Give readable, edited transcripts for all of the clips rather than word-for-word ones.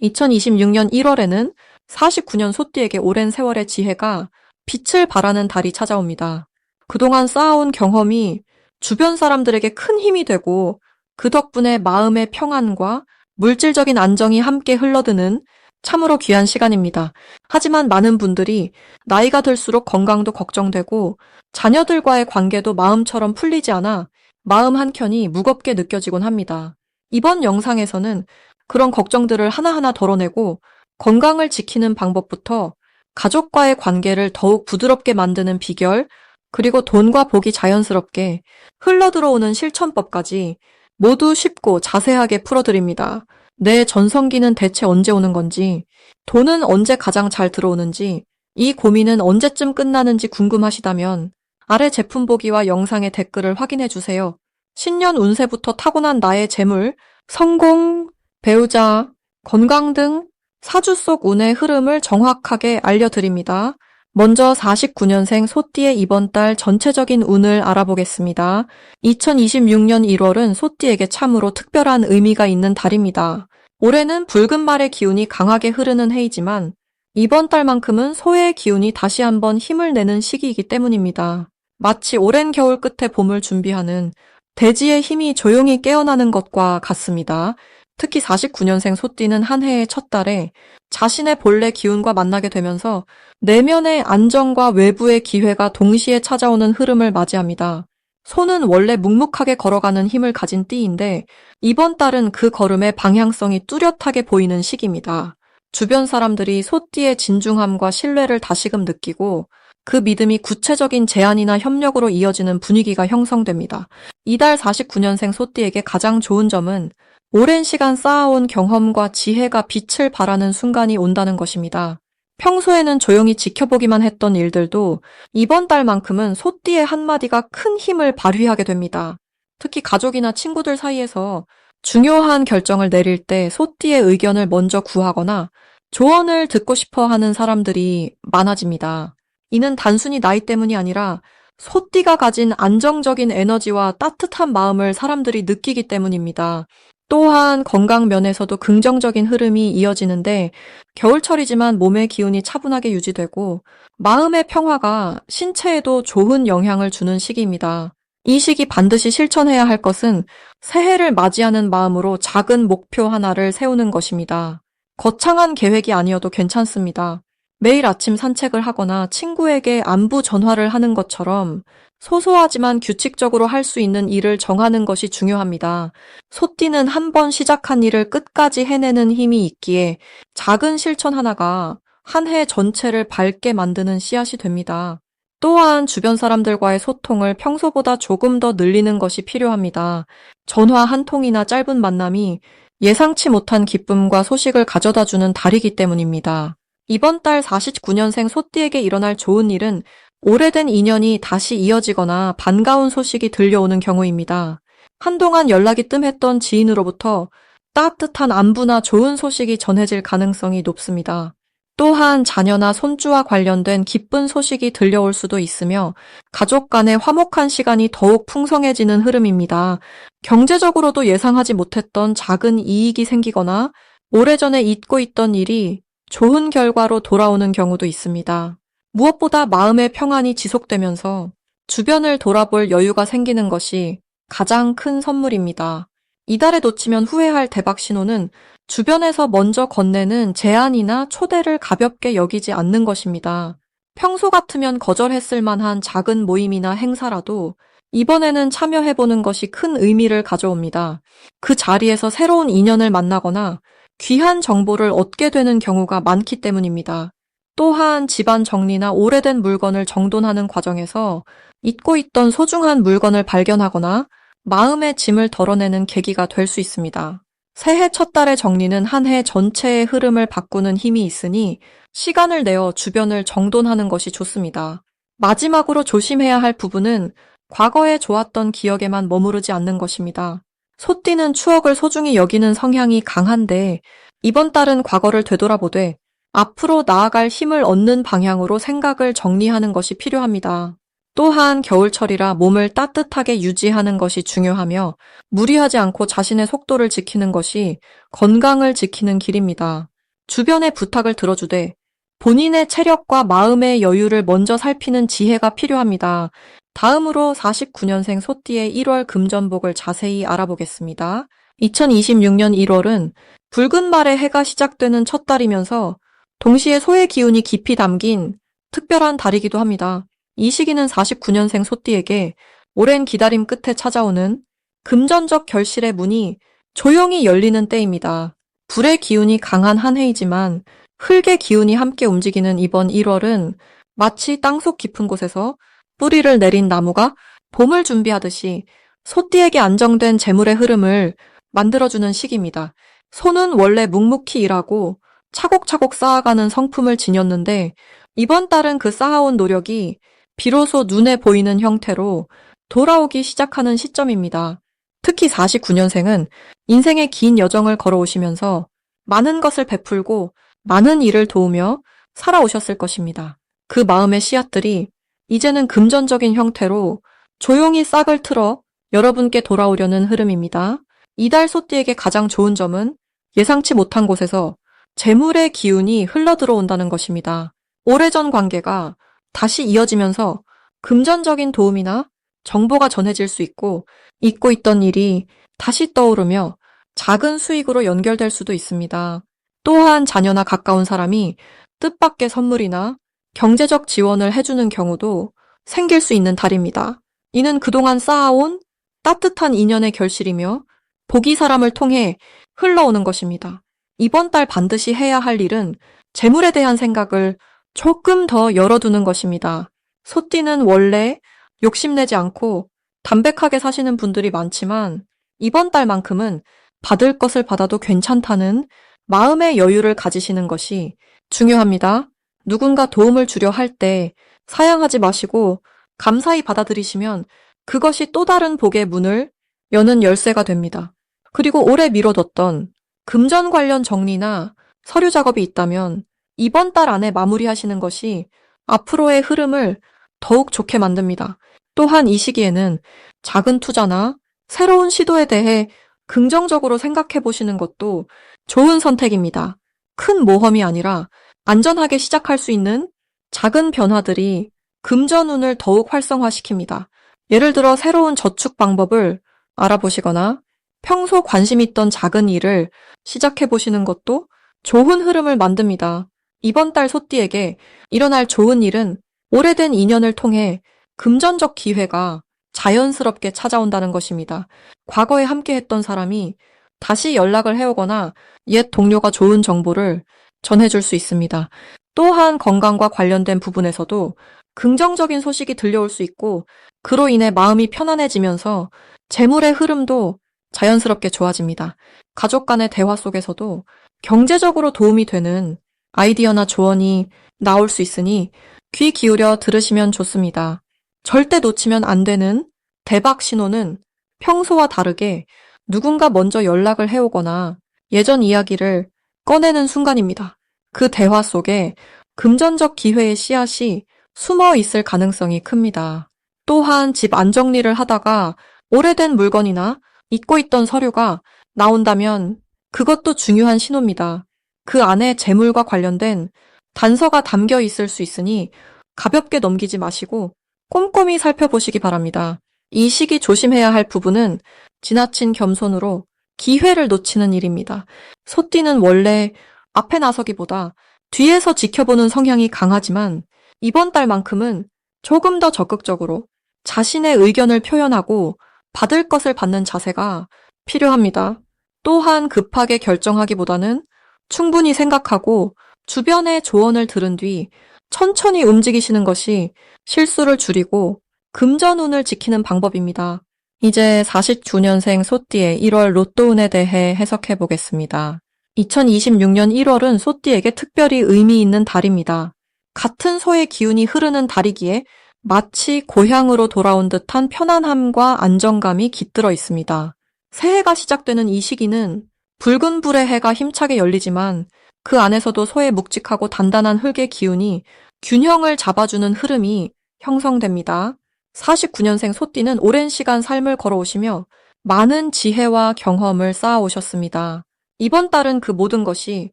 2026년 1월에는 49년 소띠에게 오랜 세월의 지혜가 빛을 발하는 달이 찾아옵니다. 그동안 쌓아온 경험이 주변 사람들에게 큰 힘이 되고 그 덕분에 마음의 평안과 물질적인 안정이 함께 흘러드는 참으로 귀한 시간입니다. 하지만 많은 분들이 나이가 들수록 건강도 걱정되고 자녀들과의 관계도 마음처럼 풀리지 않아 마음 한켠이 무겁게 느껴지곤 합니다. 이번 영상에서는 그런 걱정들을 하나하나 덜어내고 건강을 지키는 방법부터 가족과의 관계를 더욱 부드럽게 만드는 비결, 그리고 돈과 복이 자연스럽게 흘러들어오는 실천법까지 모두 쉽고 자세하게 풀어드립니다. 내 전성기는 대체 언제 오는 건지, 돈은 언제 가장 잘 들어오는지, 이 고민은 언제쯤 끝나는지 궁금하시다면 아래 제품 보기와 영상의 댓글을 확인해 주세요. 신년 운세부터 타고난 나의 재물, 성공, 배우자, 건강 등 사주 속 운의 흐름을 정확하게 알려드립니다. 먼저 49년생 소띠의 이번 달 전체적인 운을 알아보겠습니다. 2026년 1월은 소띠에게 참으로 특별한 의미가 있는 달입니다. 올해는 붉은 말의 기운이 강하게 흐르는 해이지만 이번 달만큼은 소의 기운이 다시 한번 힘을 내는 시기이기 때문입니다. 마치 오랜 겨울 끝에 봄을 준비하는 대지의 힘이 조용히 깨어나는 것과 같습니다. 특히 49년생 소띠는 한 해의 첫 달에 자신의 본래 기운과 만나게 되면서 내면의 안정과 외부의 기회가 동시에 찾아오는 흐름을 맞이합니다. 소는 원래 묵묵하게 걸어가는 힘을 가진 띠인데 이번 달은 그 걸음의 방향성이 뚜렷하게 보이는 시기입니다. 주변 사람들이 소띠의 진중함과 신뢰를 다시금 느끼고 그 믿음이 구체적인 제안이나 협력으로 이어지는 분위기가 형성됩니다. 이달 49년생 소띠에게 가장 좋은 점은 오랜 시간 쌓아온 경험과 지혜가 빛을 발하는 순간이 온다는 것입니다. 평소에는 조용히 지켜보기만 했던 일들도 이번 달만큼은 소띠의 한마디가 큰 힘을 발휘하게 됩니다. 특히 가족이나 친구들 사이에서 중요한 결정을 내릴 때 소띠의 의견을 먼저 구하거나 조언을 듣고 싶어 하는 사람들이 많아집니다. 이는 단순히 나이 때문이 아니라 소띠가 가진 안정적인 에너지와 따뜻한 마음을 사람들이 느끼기 때문입니다. 또한 건강 면에서도 긍정적인 흐름이 이어지는데 겨울철이지만 몸의 기운이 차분하게 유지되고 마음의 평화가 신체에도 좋은 영향을 주는 시기입니다. 이 시기 반드시 실천해야 할 것은 새해를 맞이하는 마음으로 작은 목표 하나를 세우는 것입니다. 거창한 계획이 아니어도 괜찮습니다. 매일 아침 산책을 하거나 친구에게 안부 전화를 하는 것처럼 소소하지만 규칙적으로 할 수 있는 일을 정하는 것이 중요합니다. 소띠는 한 번 시작한 일을 끝까지 해내는 힘이 있기에 작은 실천 하나가 한 해 전체를 밝게 만드는 씨앗이 됩니다. 또한 주변 사람들과의 소통을 평소보다 조금 더 늘리는 것이 필요합니다. 전화 한 통이나 짧은 만남이 예상치 못한 기쁨과 소식을 가져다주는 달이기 때문입니다. 이번 달 49년생 소띠에게 일어날 좋은 일은 오래된 인연이 다시 이어지거나 반가운 소식이 들려오는 경우입니다. 한동안 연락이 뜸했던 지인으로부터 따뜻한 안부나 좋은 소식이 전해질 가능성이 높습니다. 또한 자녀나 손주와 관련된 기쁜 소식이 들려올 수도 있으며 가족 간의 화목한 시간이 더욱 풍성해지는 흐름입니다. 경제적으로도 예상하지 못했던 작은 이익이 생기거나 오래전에 잊고 있던 일이 좋은 결과로 돌아오는 경우도 있습니다. 무엇보다 마음의 평안이 지속되면서 주변을 돌아볼 여유가 생기는 것이 가장 큰 선물입니다. 이달에 놓치면 후회할 대박 신호는 주변에서 먼저 건네는 제안이나 초대를 가볍게 여기지 않는 것입니다. 평소 같으면 거절했을 만한 작은 모임이나 행사라도 이번에는 참여해보는 것이 큰 의미를 가져옵니다. 그 자리에서 새로운 인연을 만나거나 귀한 정보를 얻게 되는 경우가 많기 때문입니다. 또한 집안 정리나 오래된 물건을 정돈하는 과정에서 잊고 있던 소중한 물건을 발견하거나 마음의 짐을 덜어내는 계기가 될 수 있습니다. 새해 첫 달의 정리는 한 해 전체의 흐름을 바꾸는 힘이 있으니 시간을 내어 주변을 정돈하는 것이 좋습니다. 마지막으로 조심해야 할 부분은 과거에 좋았던 기억에만 머무르지 않는 것입니다. 소띠는 추억을 소중히 여기는 성향이 강한데 이번 달은 과거를 되돌아보되 앞으로 나아갈 힘을 얻는 방향으로 생각을 정리하는 것이 필요합니다. 또한 겨울철이라 몸을 따뜻하게 유지하는 것이 중요하며 무리하지 않고 자신의 속도를 지키는 것이 건강을 지키는 길입니다. 주변의 부탁을 들어주되 본인의 체력과 마음의 여유를 먼저 살피는 지혜가 필요합니다. 다음으로 49년생 소띠의 1월 금전복을 자세히 알아보겠습니다. 2026년 1월은 붉은 말의 해가 시작되는 첫 달이면서 동시에 소의 기운이 깊이 담긴 특별한 달이기도 합니다. 이 시기는 49년생 소띠에게 오랜 기다림 끝에 찾아오는 금전적 결실의 문이 조용히 열리는 때입니다. 불의 기운이 강한 한 해이지만 흙의 기운이 함께 움직이는 이번 1월은 마치 땅속 깊은 곳에서 뿌리를 내린 나무가 봄을 준비하듯이 소띠에게 안정된 재물의 흐름을 만들어주는 시기입니다. 소는 원래 묵묵히 일하고 차곡차곡 쌓아가는 성품을 지녔는데 이번 달은 그 쌓아온 노력이 비로소 눈에 보이는 형태로 돌아오기 시작하는 시점입니다. 특히 49년생은 인생의 긴 여정을 걸어오시면서 많은 것을 베풀고 많은 일을 도우며 살아오셨을 것입니다. 그 마음의 씨앗들이 이제는 금전적인 형태로 조용히 싹을 틀어 여러분께 돌아오려는 흐름입니다. 이달 소띠에게 가장 좋은 점은 예상치 못한 곳에서 재물의 기운이 흘러들어온다는 것입니다. 오래전 관계가 다시 이어지면서 금전적인 도움이나 정보가 전해질 수 있고 잊고 있던 일이 다시 떠오르며 작은 수익으로 연결될 수도 있습니다. 또한 자녀나 가까운 사람이 뜻밖의 선물이나 경제적 지원을 해주는 경우도 생길 수 있는 달입니다. 이는 그동안 쌓아온 따뜻한 인연의 결실이며 복이 사람을 통해 흘러오는 것입니다. 이번 달 반드시 해야 할 일은 재물에 대한 생각을 조금 더 열어두는 것입니다. 소띠는 원래 욕심내지 않고 담백하게 사시는 분들이 많지만 이번 달만큼은 받을 것을 받아도 괜찮다는 마음의 여유를 가지시는 것이 중요합니다. 누군가 도움을 주려 할 때 사양하지 마시고 감사히 받아들이시면 그것이 또 다른 복의 문을 여는 열쇠가 됩니다. 그리고 오래 미뤄뒀던 금전 관련 정리나 서류 작업이 있다면 이번 달 안에 마무리하시는 것이 앞으로의 흐름을 더욱 좋게 만듭니다. 또한 이 시기에는 작은 투자나 새로운 시도에 대해 긍정적으로 생각해 보시는 것도 좋은 선택입니다. 큰 모험이 아니라 안전하게 시작할 수 있는 작은 변화들이 금전운을 더욱 활성화시킵니다. 예를 들어 새로운 저축 방법을 알아보시거나 평소 관심 있던 작은 일을 시작해 보시는 것도 좋은 흐름을 만듭니다. 이번 달 소띠에게 일어날 좋은 일은 오래된 인연을 통해 금전적 기회가 자연스럽게 찾아온다는 것입니다. 과거에 함께 했던 사람이 다시 연락을 해오거나 옛 동료가 좋은 정보를 전해줄 수 있습니다. 또한 건강과 관련된 부분에서도 긍정적인 소식이 들려올 수 있고 그로 인해 마음이 편안해지면서 재물의 흐름도 자연스럽게 좋아집니다. 가족 간의 대화 속에서도 경제적으로 도움이 되는 아이디어나 조언이 나올 수 있으니 귀 기울여 들으시면 좋습니다. 절대 놓치면 안 되는 대박 신호는 평소와 다르게 누군가 먼저 연락을 해오거나 예전 이야기를 꺼내는 순간입니다. 그 대화 속에 금전적 기회의 씨앗이 숨어 있을 가능성이 큽니다. 또한 집 안정리를 하다가 오래된 물건이나 잊고 있던 서류가 나온다면 그것도 중요한 신호입니다. 그 안에 재물과 관련된 단서가 담겨 있을 수 있으니 가볍게 넘기지 마시고 꼼꼼히 살펴보시기 바랍니다. 이 시기 조심해야 할 부분은 지나친 겸손으로 기회를 놓치는 일입니다. 소띠는 원래 앞에 나서기보다 뒤에서 지켜보는 성향이 강하지만 이번 달만큼은 조금 더 적극적으로 자신의 의견을 표현하고 받을 것을 받는 자세가 필요합니다. 또한 급하게 결정하기보다는 충분히 생각하고 주변의 조언을 들은 뒤 천천히 움직이시는 것이 실수를 줄이고 금전운을 지키는 방법입니다. 이제 49년생 소띠의 1월 로또운에 대해 해석해 보겠습니다. 2026년 1월은 소띠에게 특별히 의미 있는 달입니다. 같은 소의 기운이 흐르는 달이기에 마치 고향으로 돌아온 듯한 편안함과 안정감이 깃들어 있습니다. 새해가 시작되는 이 시기는 붉은 불의 해가 힘차게 열리지만 그 안에서도 소의 묵직하고 단단한 흙의 기운이 균형을 잡아주는 흐름이 형성됩니다. 49년생 소띠는 오랜 시간 삶을 걸어오시며 많은 지혜와 경험을 쌓아오셨습니다. 이번 달은 그 모든 것이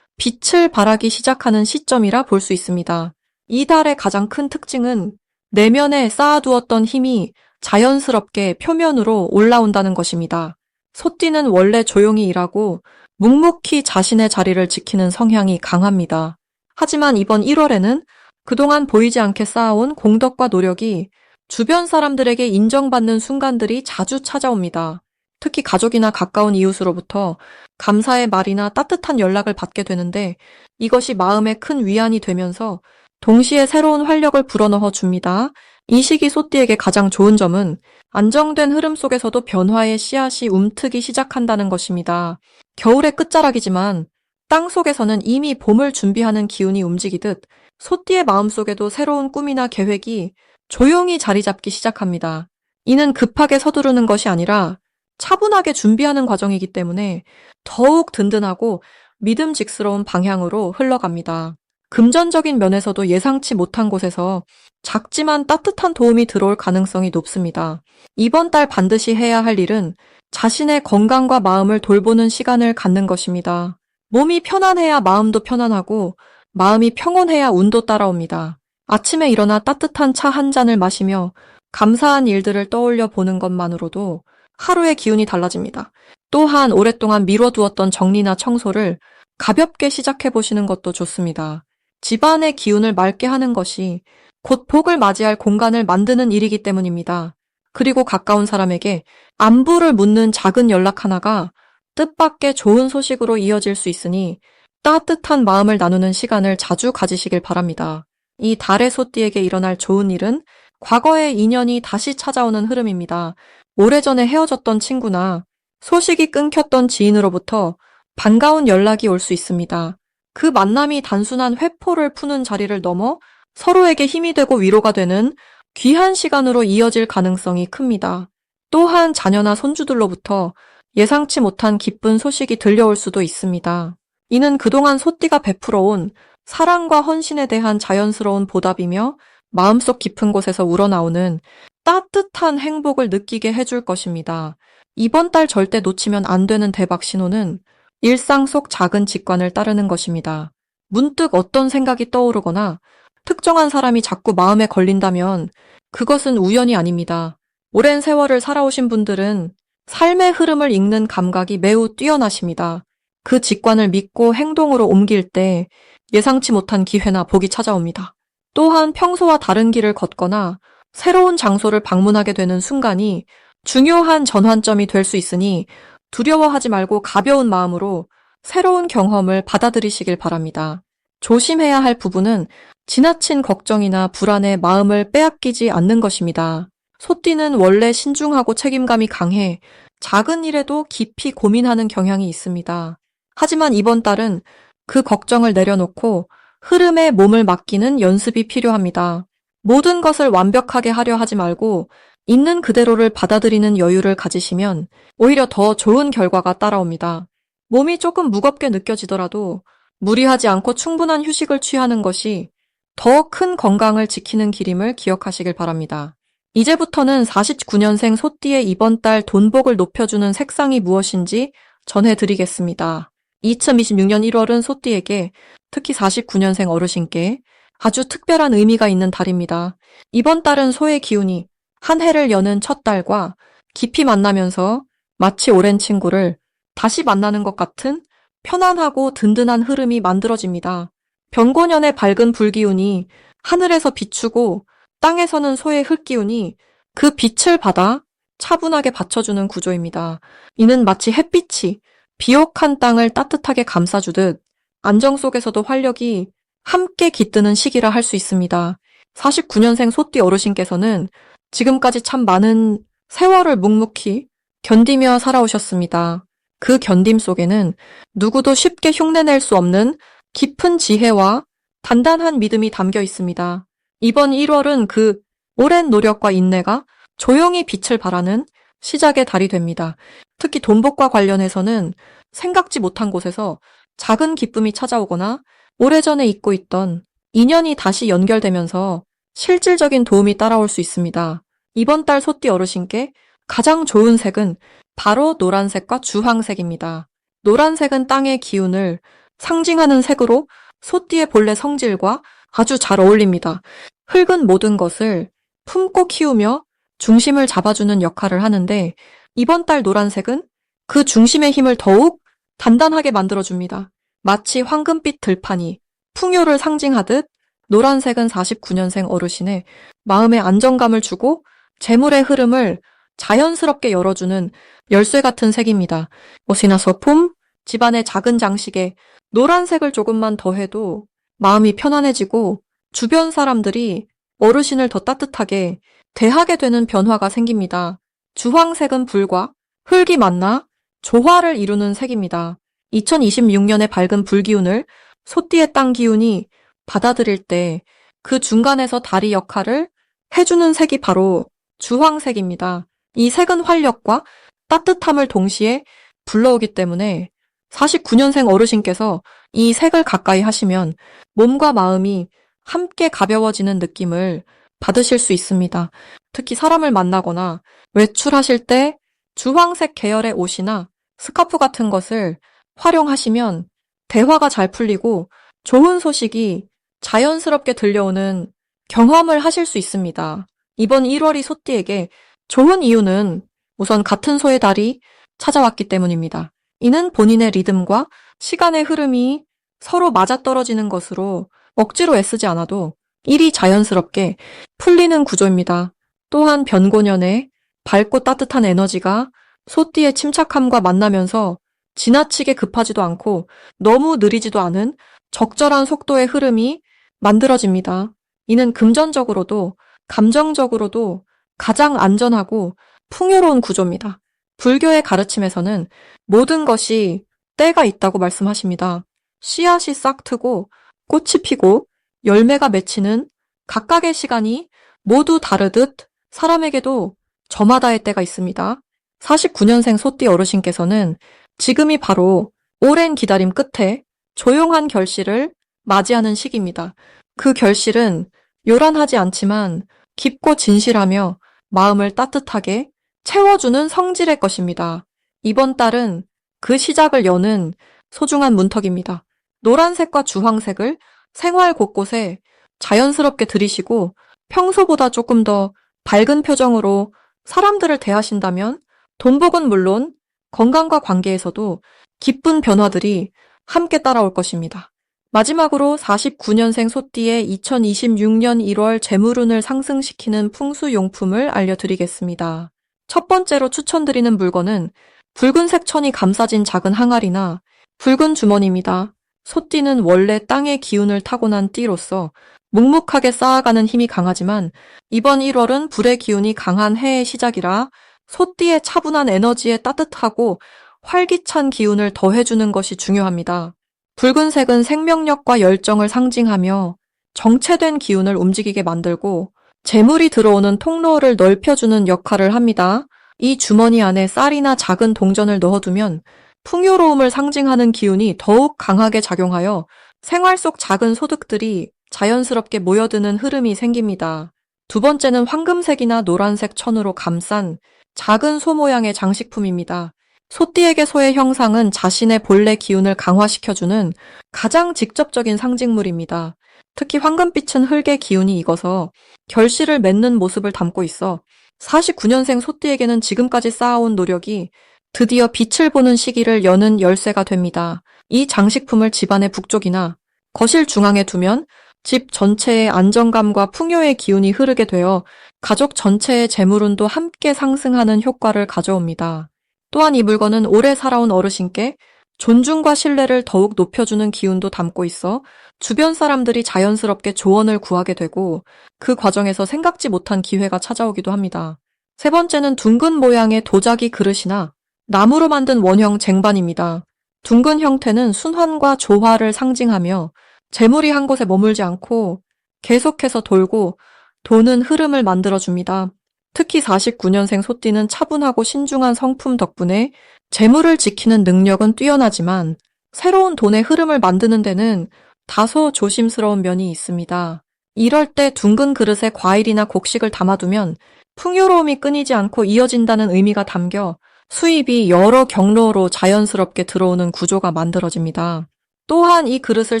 빛을 발하기 시작하는 시점이라 볼 수 있습니다. 이 달의 가장 큰 특징은 내면에 쌓아두었던 힘이 자연스럽게 표면으로 올라온다는 것입니다. 소띠는 원래 조용히 일하고 묵묵히 자신의 자리를 지키는 성향이 강합니다. 하지만 이번 1월에는 그동안 보이지 않게 쌓아온 공덕과 노력이 주변 사람들에게 인정받는 순간들이 자주 찾아옵니다. 특히 가족이나 가까운 이웃으로부터 감사의 말이나 따뜻한 연락을 받게 되는데 이것이 마음에 큰 위안이 되면서 동시에 새로운 활력을 불어넣어 줍니다. 이 시기 소띠에게 가장 좋은 점은 안정된 흐름 속에서도 변화의 씨앗이 움트기 시작한다는 것입니다. 겨울의 끝자락이지만 땅 속에서는 이미 봄을 준비하는 기운이 움직이듯 소띠의 마음속에도 새로운 꿈이나 계획이 조용히 자리 잡기 시작합니다. 이는 급하게 서두르는 것이 아니라 차분하게 준비하는 과정이기 때문에 더욱 든든하고 믿음직스러운 방향으로 흘러갑니다. 금전적인 면에서도 예상치 못한 곳에서 작지만 따뜻한 도움이 들어올 가능성이 높습니다. 이번 달 반드시 해야 할 일은 자신의 건강과 마음을 돌보는 시간을 갖는 것입니다. 몸이 편안해야 마음도 편안하고 마음이 평온해야 운도 따라옵니다. 아침에 일어나 따뜻한 차 한 잔을 마시며 감사한 일들을 떠올려 보는 것만으로도 하루의 기운이 달라집니다. 또한 오랫동안 미뤄두었던 정리나 청소를 가볍게 시작해 보시는 것도 좋습니다. 집안의 기운을 맑게 하는 것이 곧 복을 맞이할 공간을 만드는 일이기 때문입니다. 그리고 가까운 사람에게 안부를 묻는 작은 연락 하나가 뜻밖의 좋은 소식으로 이어질 수 있으니 따뜻한 마음을 나누는 시간을 자주 가지시길 바랍니다. 이 달의 소띠에게 일어날 좋은 일은 과거의 인연이 다시 찾아오는 흐름입니다. 오래전에 헤어졌던 친구나 소식이 끊겼던 지인으로부터 반가운 연락이 올 수 있습니다. 그 만남이 단순한 회포를 푸는 자리를 넘어 서로에게 힘이 되고 위로가 되는 귀한 시간으로 이어질 가능성이 큽니다. 또한 자녀나 손주들로부터 예상치 못한 기쁜 소식이 들려올 수도 있습니다. 이는 그동안 소띠가 베풀어온 사랑과 헌신에 대한 자연스러운 보답이며 마음속 깊은 곳에서 우러나오는 따뜻한 행복을 느끼게 해줄 것입니다. 이번 달 절대 놓치면 안 되는 대박 신호는 일상 속 작은 직관을 따르는 것입니다. 문득 어떤 생각이 떠오르거나 특정한 사람이 자꾸 마음에 걸린다면 그것은 우연이 아닙니다. 오랜 세월을 살아오신 분들은 삶의 흐름을 읽는 감각이 매우 뛰어나십니다. 그 직관을 믿고 행동으로 옮길 때 예상치 못한 기회나 복이 찾아옵니다. 또한 평소와 다른 길을 걷거나 새로운 장소를 방문하게 되는 순간이 중요한 전환점이 될 수 있으니 두려워하지 말고 가벼운 마음으로 새로운 경험을 받아들이시길 바랍니다. 조심해야 할 부분은 지나친 걱정이나 불안에 마음을 빼앗기지 않는 것입니다. 소띠는 원래 신중하고 책임감이 강해 작은 일에도 깊이 고민하는 경향이 있습니다. 하지만 이번 달은 그 걱정을 내려놓고 흐름에 몸을 맡기는 연습이 필요합니다. 모든 것을 완벽하게 하려 하지 말고 있는 그대로를 받아들이는 여유를 가지시면 오히려 더 좋은 결과가 따라옵니다. 몸이 조금 무겁게 느껴지더라도 무리하지 않고 충분한 휴식을 취하는 것이 더 큰 건강을 지키는 길임을 기억하시길 바랍니다. 이제부터는 49년생 소띠의 이번 달 돈복을 높여주는 색상이 무엇인지 전해드리겠습니다. 2026년 1월은 소띠에게 특히 49년생 어르신께 아주 특별한 의미가 있는 달입니다. 이번 달은 소의 기운이 한 해를 여는 첫 달과 깊이 만나면서 마치 오랜 친구를 다시 만나는 것 같은 편안하고 든든한 흐름이 만들어집니다. 병고년의 밝은 불기운이 하늘에서 비추고 땅에서는 소의 흙기운이 그 빛을 받아 차분하게 받쳐주는 구조입니다. 이는 마치 햇빛이 비옥한 땅을 따뜻하게 감싸주듯 안정 속에서도 활력이 함께 깃드는 시기라 할 수 있습니다. 49년생 소띠 어르신께서는 지금까지 참 많은 세월을 묵묵히 견디며 살아오셨습니다. 그 견딤 속에는 누구도 쉽게 흉내낼 수 없는 깊은 지혜와 단단한 믿음이 담겨 있습니다. 이번 1월은 그 오랜 노력과 인내가 조용히 빛을 발하는 시작의 달이 됩니다. 특히 돈복과 관련해서는 생각지 못한 곳에서 작은 기쁨이 찾아오거나 오래전에 잊고 있던 인연이 다시 연결되면서 실질적인 도움이 따라올 수 있습니다. 이번 달 소띠 어르신께 가장 좋은 색은 바로 노란색과 주황색입니다. 노란색은 땅의 기운을 상징하는 색으로 소띠의 본래 성질과 아주 잘 어울립니다. 흙은 모든 것을 품고 키우며 중심을 잡아주는 역할을 하는데 이번 달 노란색은 그 중심의 힘을 더욱 단단하게 만들어줍니다. 마치 황금빛 들판이 풍요를 상징하듯 노란색은 49년생 어르신의 마음에 안정감을 주고 재물의 흐름을 자연스럽게 열어주는 열쇠 같은 색입니다. 옷이나 소품, 집안의 작은 장식에 노란색을 조금만 더해도 마음이 편안해지고 주변 사람들이 어르신을 더 따뜻하게 대하게 되는 변화가 생깁니다. 주황색은 불과 흙이 만나 조화를 이루는 색입니다. 2026년의 밝은 불기운을 소띠의 땅 기운이 받아들일 때 그 중간에서 다리 역할을 해주는 색이 바로 주황색입니다. 이 색은 활력과 따뜻함을 동시에 불러오기 때문에 49년생 어르신께서 이 색을 가까이 하시면 몸과 마음이 함께 가벼워지는 느낌을 받으실 수 있습니다. 특히 사람을 만나거나 외출하실 때 주황색 계열의 옷이나 스카프 같은 것을 활용하시면 대화가 잘 풀리고 좋은 소식이 자연스럽게 들려오는 경험을 하실 수 있습니다. 이번 1월이 소띠에게 좋은 이유는 우선 같은 소의 달이 찾아왔기 때문입니다. 이는 본인의 리듬과 시간의 흐름이 서로 맞아떨어지는 것으로 억지로 애쓰지 않아도 일이 자연스럽게 풀리는 구조입니다. 또한 변고년에 밝고 따뜻한 에너지가 소띠의 침착함과 만나면서 지나치게 급하지도 않고 너무 느리지도 않은 적절한 속도의 흐름이 만들어집니다. 이는 금전적으로도 감정적으로도 가장 안전하고 풍요로운 구조입니다. 불교의 가르침에서는 모든 것이 때가 있다고 말씀하십니다. 씨앗이 싹 트고 꽃이 피고 열매가 맺히는 각각의 시간이 모두 다르듯 사람에게도 저마다의 때가 있습니다. 49년생 소띠 어르신께서는 지금이 바로 오랜 기다림 끝에 조용한 결실을 맞이하는 시기입니다. 그 결실은 요란하지 않지만 깊고 진실하며 마음을 따뜻하게 채워주는 성질의 것입니다. 이번 달은 그 시작을 여는 소중한 문턱입니다. 노란색과 주황색을 생활 곳곳에 자연스럽게 들이시고 평소보다 조금 더 밝은 표정으로 사람들을 대하신다면 돈복은 물론 건강과 관계에서도 기쁜 변화들이 함께 따라올 것입니다. 마지막으로 49년생 소띠의 2026년 1월 재물운을 상승시키는 풍수용품을 알려드리겠습니다. 첫 번째로 추천드리는 물건은 붉은색 천이 감싸진 작은 항아리나 붉은 주머니입니다. 소띠는 원래 땅의 기운을 타고난 띠로서 묵묵하게 쌓아가는 힘이 강하지만 이번 1월은 불의 기운이 강한 해의 시작이라 소띠의 차분한 에너지에 따뜻하고 활기찬 기운을 더해주는 것이 중요합니다. 붉은색은 생명력과 열정을 상징하며 정체된 기운을 움직이게 만들고 재물이 들어오는 통로를 넓혀주는 역할을 합니다. 이 주머니 안에 쌀이나 작은 동전을 넣어두면 풍요로움을 상징하는 기운이 더욱 강하게 작용하여 생활 속 작은 소득들이 자연스럽게 모여드는 흐름이 생깁니다. 두 번째는 황금색이나 노란색 천으로 감싼 작은 소 모양의 장식품입니다. 소띠에게 소의 형상은 자신의 본래 기운을 강화시켜주는 가장 직접적인 상징물입니다. 특히 황금빛은 흙의 기운이 익어서 결실을 맺는 모습을 담고 있어 49년생 소띠에게는 지금까지 쌓아온 노력이 드디어 빛을 보는 시기를 여는 열쇠가 됩니다. 이 장식품을 집안의 북쪽이나 거실 중앙에 두면 집 전체의 안정감과 풍요의 기운이 흐르게 되어 가족 전체의 재물운도 함께 상승하는 효과를 가져옵니다. 또한 이 물건은 오래 살아온 어르신께 존중과 신뢰를 더욱 높여주는 기운도 담고 있어 주변 사람들이 자연스럽게 조언을 구하게 되고 그 과정에서 생각지 못한 기회가 찾아오기도 합니다. 세 번째는 둥근 모양의 도자기 그릇이나 나무로 만든 원형 쟁반입니다. 둥근 형태는 순환과 조화를 상징하며 재물이 한 곳에 머물지 않고 계속해서 돌고 도는 흐름을 만들어줍니다. 특히 49년생 소띠는 차분하고 신중한 성품 덕분에 재물을 지키는 능력은 뛰어나지만 새로운 돈의 흐름을 만드는 데는 다소 조심스러운 면이 있습니다. 이럴 때 둥근 그릇에 과일이나 곡식을 담아두면 풍요로움이 끊이지 않고 이어진다는 의미가 담겨 수입이 여러 경로로 자연스럽게 들어오는 구조가 만들어집니다. 또한 이 그릇을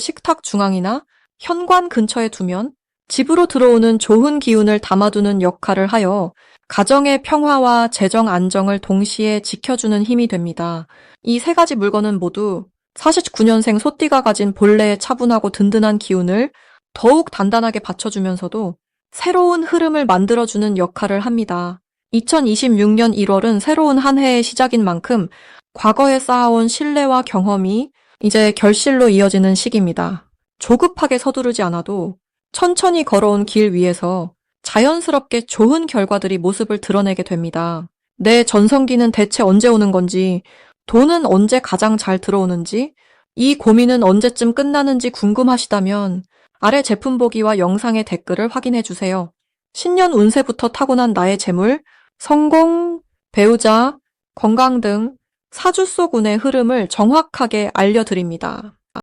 식탁 중앙이나 현관 근처에 두면 집으로 들어오는 좋은 기운을 담아두는 역할을 하여 가정의 평화와 재정 안정을 동시에 지켜주는 힘이 됩니다. 이 세 가지 물건은 모두 49년생 소띠가 가진 본래의 차분하고 든든한 기운을 더욱 단단하게 받쳐주면서도 새로운 흐름을 만들어주는 역할을 합니다. 2026년 1월은 새로운 한 해의 시작인 만큼 과거에 쌓아온 신뢰와 경험이 이제 결실로 이어지는 시기입니다. 조급하게 서두르지 않아도 천천히 걸어온 길 위에서 자연스럽게 좋은 결과들이 모습을 드러내게 됩니다. 내 전성기는 대체 언제 오는 건지, 돈은 언제 가장 잘 들어오는지, 이 고민은 언제쯤 끝나는지 궁금하시다면 아래 제품 보기와 영상의 댓글을 확인해 주세요. 신년 운세부터 타고난 나의 재물, 성공, 배우자, 건강 등 사주 속 운의 흐름을 정확하게 알려드립니다.